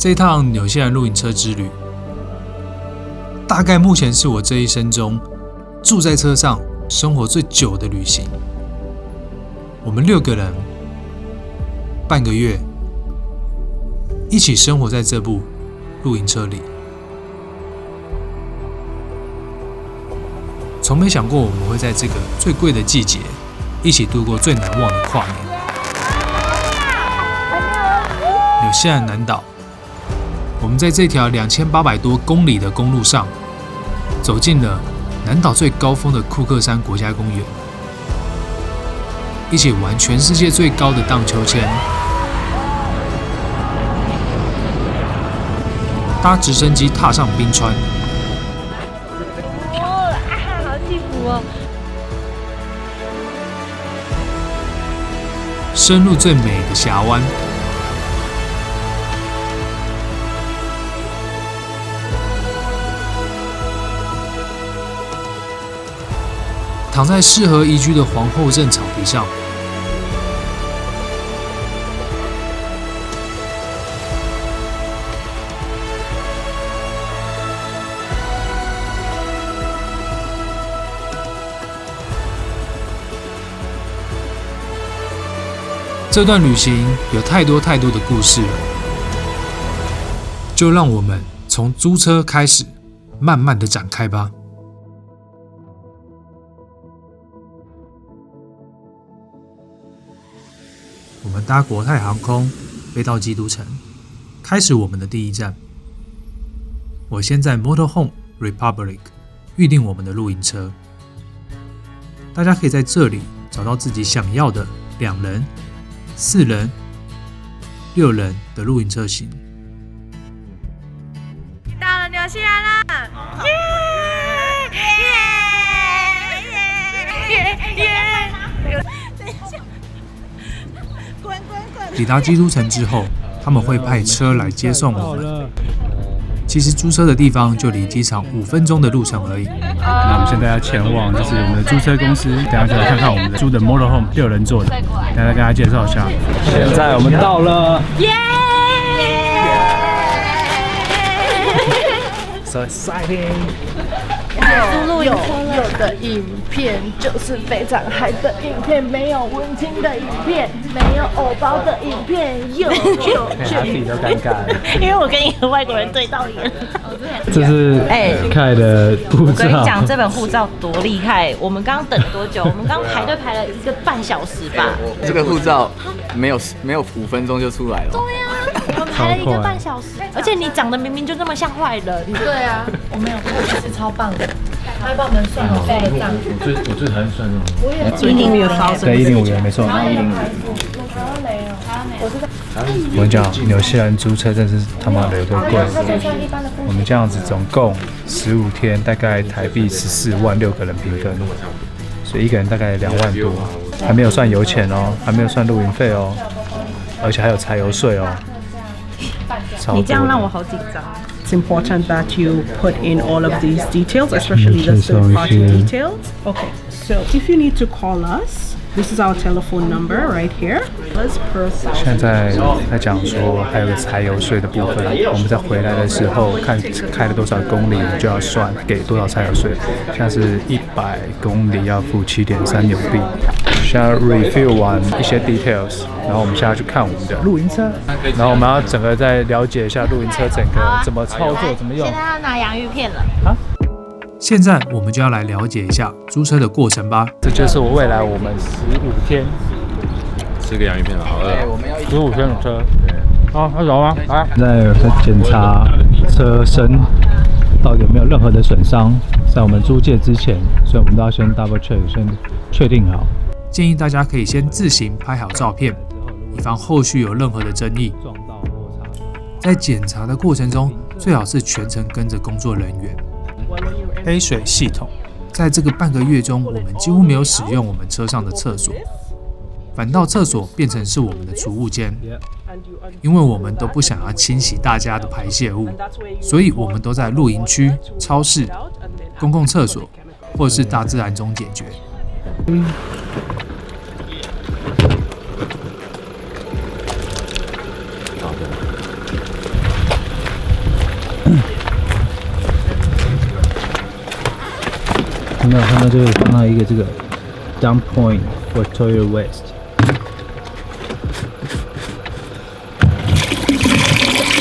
这趟纽西兰露营车之旅，大概目前是我这一生中住在车上生活最久的旅行。我们6个人，半个月，一起生活在这部露营车里。从没想过我们会在这个最贵的季节，一起度过最难忘的跨年。纽西兰南岛，我们在这条2800多公里的公路上，走进了南岛最高峰的库克山国家公园，一起玩全世界最高的荡秋千，搭直升机踏上冰川。深入最美的峡湾，躺在适合宜居的皇后镇草皮上，这段旅行有太多太多的故事了，就让我们从租车开始，慢慢的展开吧。我们搭国泰航空飞到基督城，开始我们的第一站。我先在 Motorhome Republic 预定我们的露营车，大家可以在这里找到自己想要的2人、4人、6人的露营车型。到了纽西兰了，抵达基督城之后，他们会派车来接送我们。其实租车的地方就离机场5分钟的路程而已。那我们现在要前往就是我们的租车公司，等下就来看看我们的租的 Motorhome 6人座的，等下再跟大家介绍一下。现在我们到了，耶 ！So exciting！ 有的影片就是非常嗨的影片，没有温情的影片，没有偶包的影片，他自己都尴尬了，因为我跟一个外国人对到眼。这是凯的护照。我跟你讲，这本护照多厉害！我们刚刚等多久？我们刚排队排了1个半小时吧。这个护照没有5分钟就出来了。对呀，我们排了1个半小时，而且你长得明明就那么像坏人。对啊，我没有过，是超棒的。他会帮我们算好费账。我最讨厌算这种。对，105元没错。我跟你讲，纽西兰租车真是他妈的有多贵。我们这样子总共15天，大概台币14万，6个人平分，所以1个人大概2万多，还没有算油钱哦，还没有算露营费哦，而且还有柴油税哦。你这样让我好紧张。It's important that you put in all of these details, especially the third-party details. Okay, so if you need to call us, this is our telephone number right here.现在在讲说还有个柴油税的部分，我们在回来的时候看开了多少公里，就要算给多少柴油税。像是100公里要付7.3纽币。现在 review 完一些 details， 然后我们现在去看我们的露营车，然后我们要整个再了解一下露营车整个怎么操作，怎么用。现在要拿洋芋片了啊！现在我们就要来了解一下租车的过程吧。这就是我未来我们15天吃个洋芋片好饿。15天的车，好，那走吗？来，现在在检查车身到底有没有任何的损伤，在我们租借之前，所以我们都要先 double check， 先确定好。建议大家可以先自行拍好照片，以防后续有任何的争议。在检查的过程中，最好是全程跟着工作人员。杯水系统，在这个半个月中，我们几乎没有使用我们车上的厕所，反倒厕所变成是我们的储物间。因为我们都不想要清洗大家的排泄物，所以我们都在露营区、超市、公共厕所或是大自然中解决。看到这个放到一个这个 dump point for toilet waste。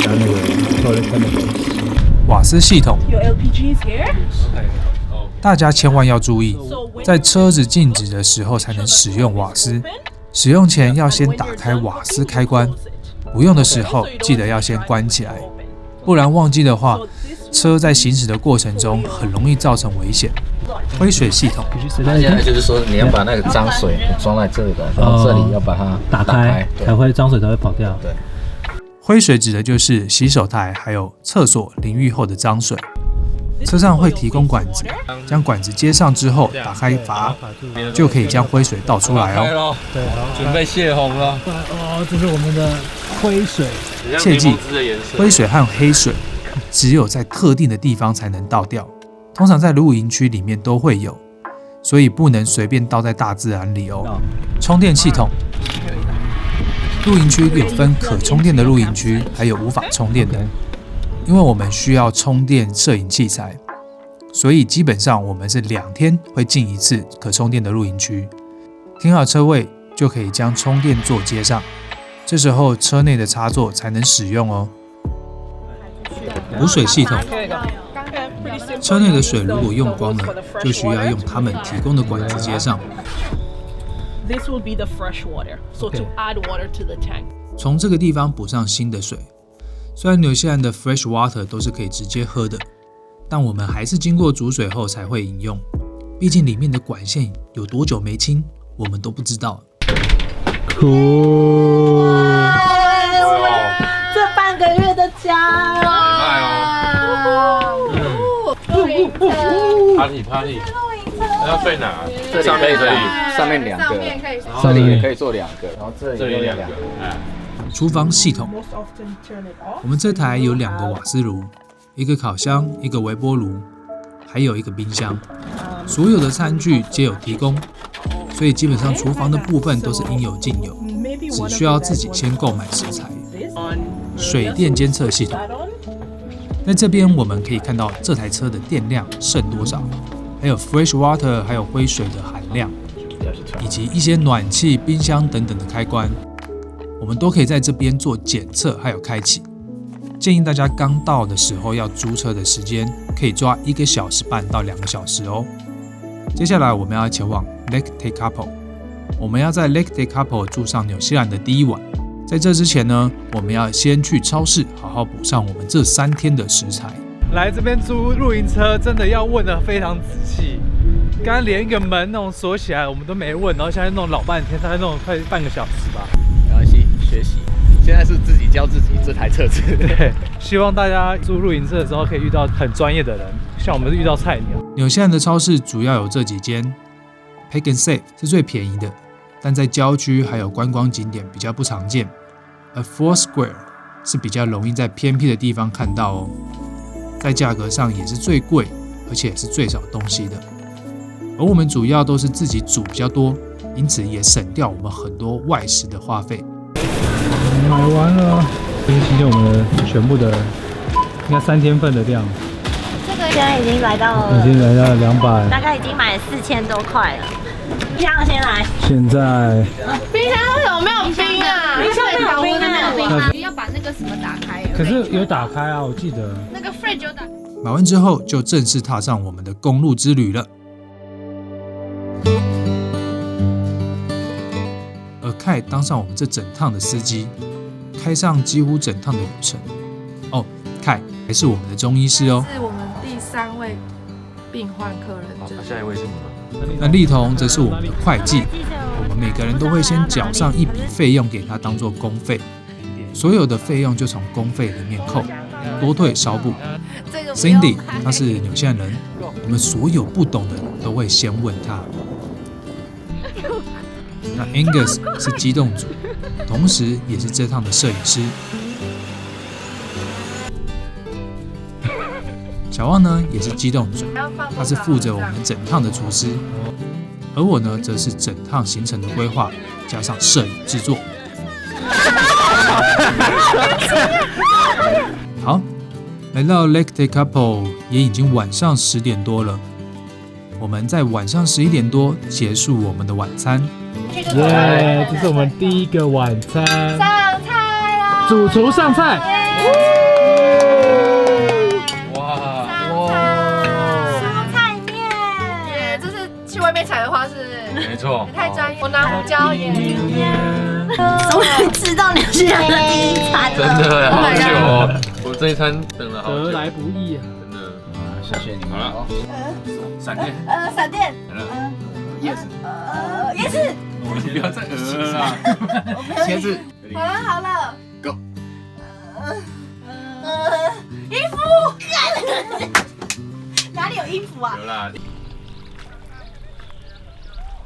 然后那个 toilet chemicals。瓦斯系统， Your LPG is here. 大家千万要注意，在车子静止的时候才能使用瓦斯。使用前要先打开瓦斯开关，不用的时候记得要先关起来，不然忘记的话，车在行驶的过程中很容易造成危险。灰水系统，现在就是说你要把那个脏水装在这里的，然后这里要把它打开，才会脏水才会跑掉。对。灰水指的就是洗手台还有厕所淋浴后的脏水。车上会提供管子，将管子接上之后打开阀，就可以将灰水倒出来哦。对，准备泄洪了。哦，这是我们的灰水。切记，灰水和黑水只有在特定的地方才能倒掉，通常在露营区里面都会有，所以不能随便倒在大自然里哦。充电系统，露营区有分可充电的露营区，还有无法充电的。因为我们需要充电摄影器材，所以基本上我们是2天会进一次可充电的露营区。停好车位就可以将充电座接上，这时候车内的插座才能使用哦。补水系统，车内的水如果用光了，就需要用他们提供的管子接上。This will be the fresh water. So to add water to the tank. 从这个地方补上新的水。虽然纽西兰的 fresh water 都是可以直接喝的，但我们还是经过煮水后才会饮用，毕竟里面的管线有多久没清，我们都不知道。酷！这半个月的家！Party， 要睡哪？这里可以，上面2个，这里也可以做2个，然后这里有2个。厨房系统，我们这台有2个瓦斯炉，一个烤箱，一个微波炉，还有一个冰箱。所有的餐具皆有提供，所以基本上厨房的部分都是应有尽有，只需要自己先购买食材。水电监测系统，在这边我们可以看到这台车的电量剩多少，还有 fresh water 还有灰水的含量，以及一些暖气、冰箱等等的开关。我们都可以在这边做检测，还有开启。建议大家刚到的时候要租车的时间，可以抓1个小时半到2个小时哦。接下来我们要前往 Lake Tekapo， 我们要在 Lake Tekapo 住上纽西兰的第1晚。在这之前呢，我们要先去超市好好补上我们这3天的食材。来这边租露营车真的要问得非常仔细，刚刚连一个门那种锁起来我们都没问，然后现在弄老半天，大概弄了快半个小时吧。没关系，学习。现在是自己教自己这台车子。对，希望大家租露营车的时候可以遇到很专业的人，像我们是遇到菜鸟。纽西兰的超市主要有这几间 ，Pick and Save 是最便宜的，但在郊区还有观光景点比较不常见。而 Foursquare 是比较容易在偏僻的地方看到哦，在价格上也是最贵，而且也是最少东西的。而我们主要都是自己煮比较多，因此也省掉我们很多外食的花费。买完了，这是今天我们的全部的，应该3天份的量。这个现在已经来到已经来到200，大概已经买4000多块了。冰箱先来。现在冰箱有没有冰啊？冰箱没有冰啊？要把那个什么打开。可是有打开啊，我记得。那个 fridge 有打开。买完之后就正式踏上我们的公路之旅了。而凯当上我们这整趟的司机，开上几乎整趟的旅程。哦，凯还是我们的中医师哦。是我们第3位病患客人。下一位是你吗？那丽彤则是我们的会计，我们每个人都会先缴上一笔费用给他当做公费，所有的费用就从公费里面扣，多退少补。Cindy 她是纽西兰人，我们所有不懂的都会先问他。那 Angus 是机动组，同时也是这趟的摄影师。小旺呢也是机动组，他是负责我们整趟的厨师，而我呢则是整趟行程的规划，加上摄影制作。好，来到 Lake Tekapo 也已经晚上10点多了，我们在晚上11点多结束我们的晚餐。耶，这是我们第一个晚餐。上菜啦！主厨上菜。哇，蔬菜面。耶，这是去外面采的花是？没错。太专业，我拿胡椒盐。终于吃到纽西兰的第一餐了。真的好久哦，我这一餐等了好久。得来不易啊！真的。谢谢你们了。闪电。闪电。Yes。Yes。我们不要再了啦。茄子。好了。Go。衣服。哪里有衣服啊？有啦。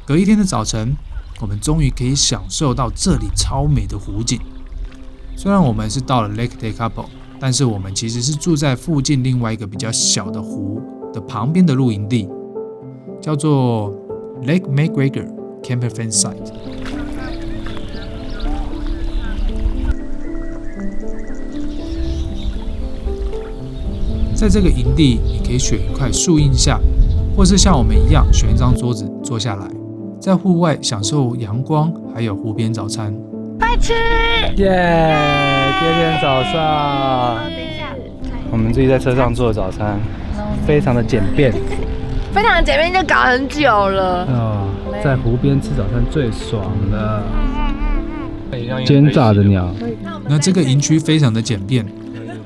隔一天的早晨，我们终于可以享受到这里超美的湖景。虽然我们是到了 Lake Tekapo， 但是我们其实是住在附近另外一个比较小的湖的旁边的露营地，叫做 Lake McGregor Campervan Site。在这个营地，你可以选一块树荫下，或是像我们一样选一张桌子坐下来，在户外享受阳光，还有湖边早餐。快吃！耶！第二天早上，等一下，我们自己在车上做早餐，非常的简便。非常简便，就搞很久了。哦，在湖边吃早餐最爽了。煎炸的鸟。那这个营区非常的简便，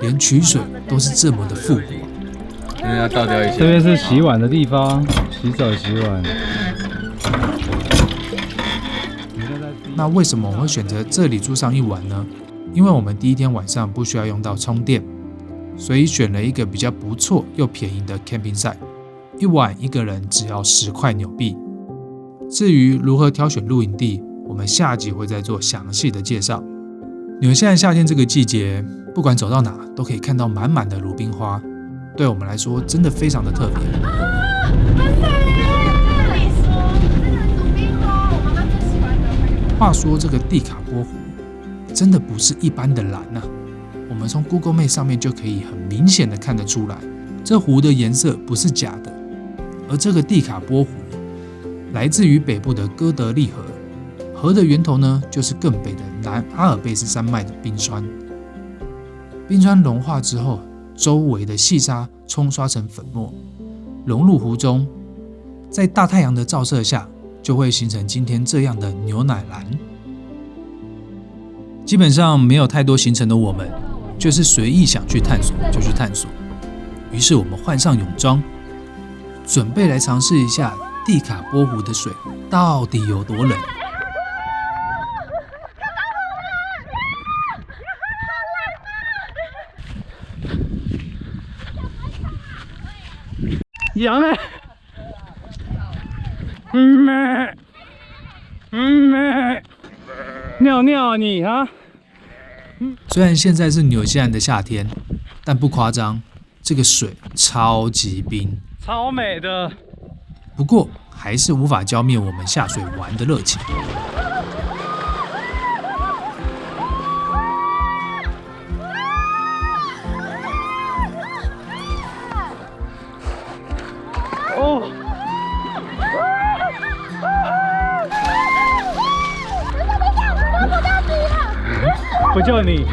连取水都是这么的复古。要倒掉一些。这边是洗碗的地方，洗手洗碗。那为什么我会选择这里住上一晚呢？因为我们第一天晚上不需要用到充电，所以选了一个比较不错又便宜的 camping site， 一晚一个人只要10块纽币。至于如何挑选露营地，我们下集会再做详细的介绍。纽西兰夏天这个季节，不管走到哪都可以看到满满的鲁冰花，对我们来说真的非常的特别。话说这个蒂卡波湖真的不是一般的蓝啊，我们从 Google Map 上面就可以很明显的看得出来，这湖的颜色不是假的。而这个蒂卡波湖来自于北部的哥德利河，河的源头呢就是更北的南阿尔卑斯山脉的冰川。冰川融化之后，周围的细沙冲刷成粉末，融入湖中，在大太阳的照射下，就会形成今天这样的牛奶蓝。基本上没有太多行程的我们，就是随意想去探索就去探索。于是我们换上泳装，准备来尝试一下蒂卡波湖的水到底有多冷。羊呢？尿尿你啊！虽然现在是纽西兰的夏天，但不夸张，这个水超级冰，超美的。不过还是无法浇灭我们下水玩的热情。哦。不救你！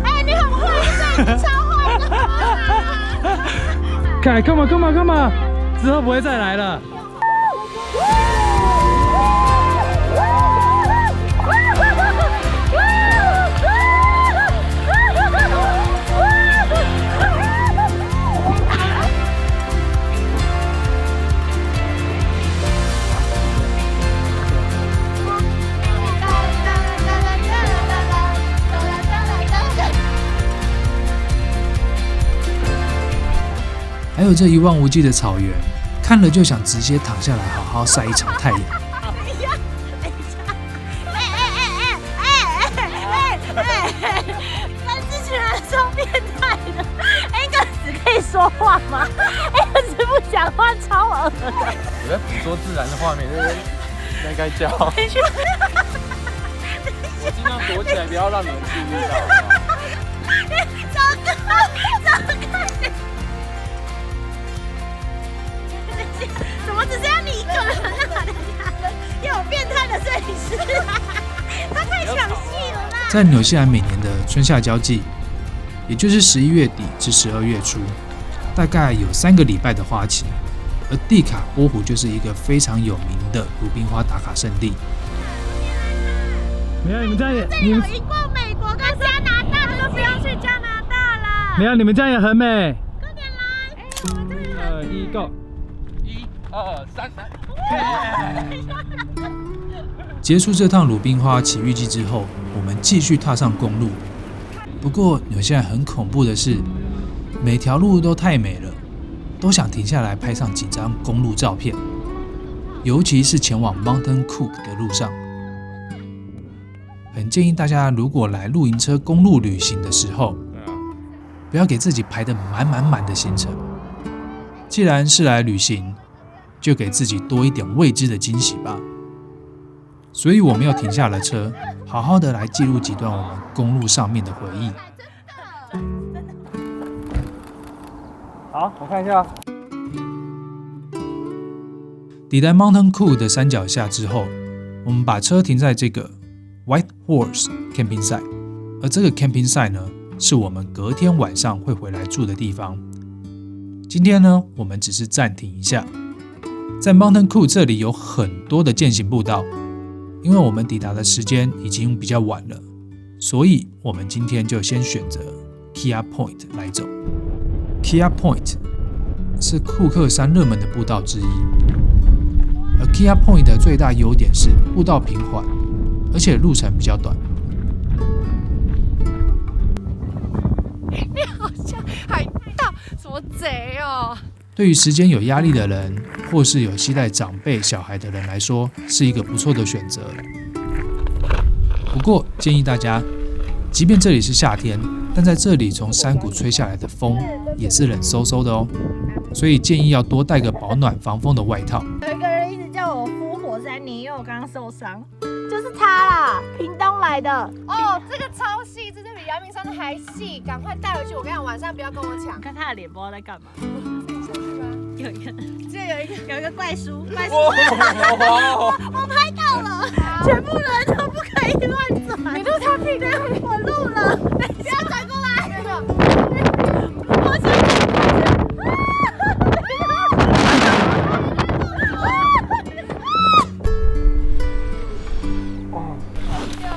哎，你很坏，你超坏的！看，干嘛？之后不会再来了。还有这一望无际的草原，看了就想直接躺下来好好晒一场太阳。看这群人超变态的，Angus可以说话吗？Angus不讲话超恶的。我在捕捉自然的画面，那该叫。我尽量躲起来，不要让你们注意到。怎么只剩下你一个人啊？又有变态的摄影师，他太抢戏了啦！在纽西兰每年的春夏交际，也就是11月底至12月初，大概有3个礼拜的花期，而蒂卡波湖就是一个非常有名的鲁冰花打卡圣地。没有，你们这样也，这里有赢过美国跟加拿大，就不要去加拿大了。没有，你们这样也很美。快点来！ 2、1 ，Go！ 1、2、3。结束这趟鲁冰花奇遇记之后，我们继续踏上公路。不过纽西兰很恐怖的是，每条路都太美了，都想停下来拍上几张公路照片，尤其是前往 Mountain Cook 的路上。很建议大家，如果来露营车公路旅行的时候，不要给自己排得满的行程。既然是来旅行，就给自己多一点未知的惊喜吧。所以我们又停下了车，好好的来记录几段我们公路上面的回忆。好，我看一下。抵达 Mountain Cook 的山脚下之后，我们把车停在这个 White Horse Camping Site， 而这个 Camping Site 呢，是我们隔天晚上会回来住的地方。今天呢，我们只是暂停一下。在 Mountain Cook 这里有很多的健行步道，因为我们抵达的时间已经比较晚了，所以我们今天就先选择 Kia Point 来走。Kia Point 是库克山热门的步道之一，而 Kia Point 的最大优点是步道平缓，而且路程比较短。你好像海盗，什么贼哦！对于时间有压力的人，或是有携带长辈、小孩的人来说，是一个不错的选择。不过建议大家，即便这里是夏天，但在这里从山谷吹下来的风也是冷飕飕的哦，所以建议要多带个保暖防风的外套。有一个人一直叫我敷火山泥，因为我刚刚受伤，就是他啦，屏东来的。哦，这个超细，这比阳明山的还细，赶快带回去。我跟你讲，晚上不要跟我抢。看他的脸，不知道在干嘛。有一个，这有一个怪叔，我拍到了，全部人都不可以乱转。你录他屁股，我录了，不要转过来。我想。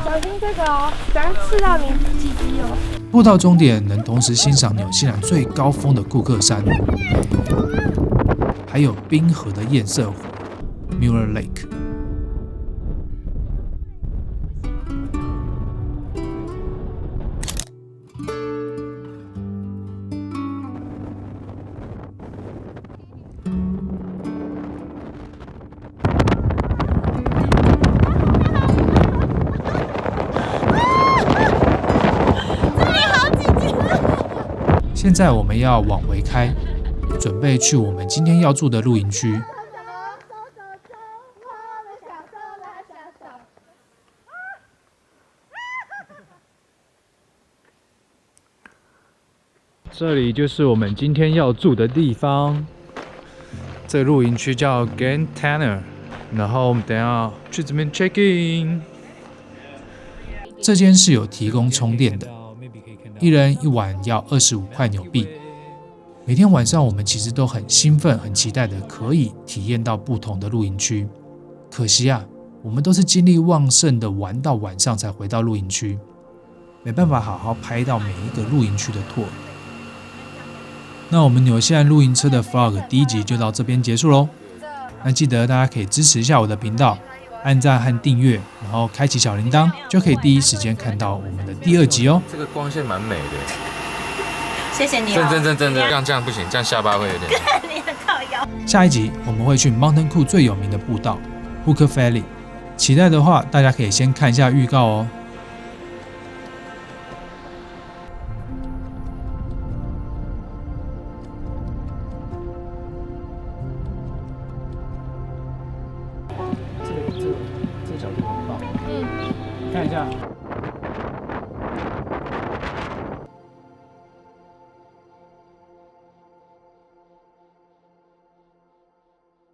小心这个哦，不要刺到你鸡鸡哦。步道终点能同时欣赏纽西兰最高峰的库克山，还有冰河的堰塞湖 Muir Lake。现在我们要往回开，准备去我们今天要住的露营区。这里就是我们今天要住的地方。这个露营区叫 Glen Taylor， 然后我们等一下去这边 check in。这间是有提供充电的，一人一晚要25块纽币。每天晚上我们其实都很兴奋、很期待的可以体验到不同的露营区。可惜啊，我们都是精力旺盛的玩到晚上才回到露营区，没办法好好拍到每一个露营区的 tour。那我们纽西兰露营车的 vlog 第1集就到这边结束咯。那记得大家可以支持一下我的频道，按赞和订阅，然后开启小铃铛，就可以第一时间看到我们的第2集哦。这个光线蛮美的。谢谢你哦。真的，这样不行，这样下巴会有点。你很靠腰。下一集我们会去 Mountain Cook 最有名的步道 Hooker Valley， 期待的话大家可以先看一下预告哦。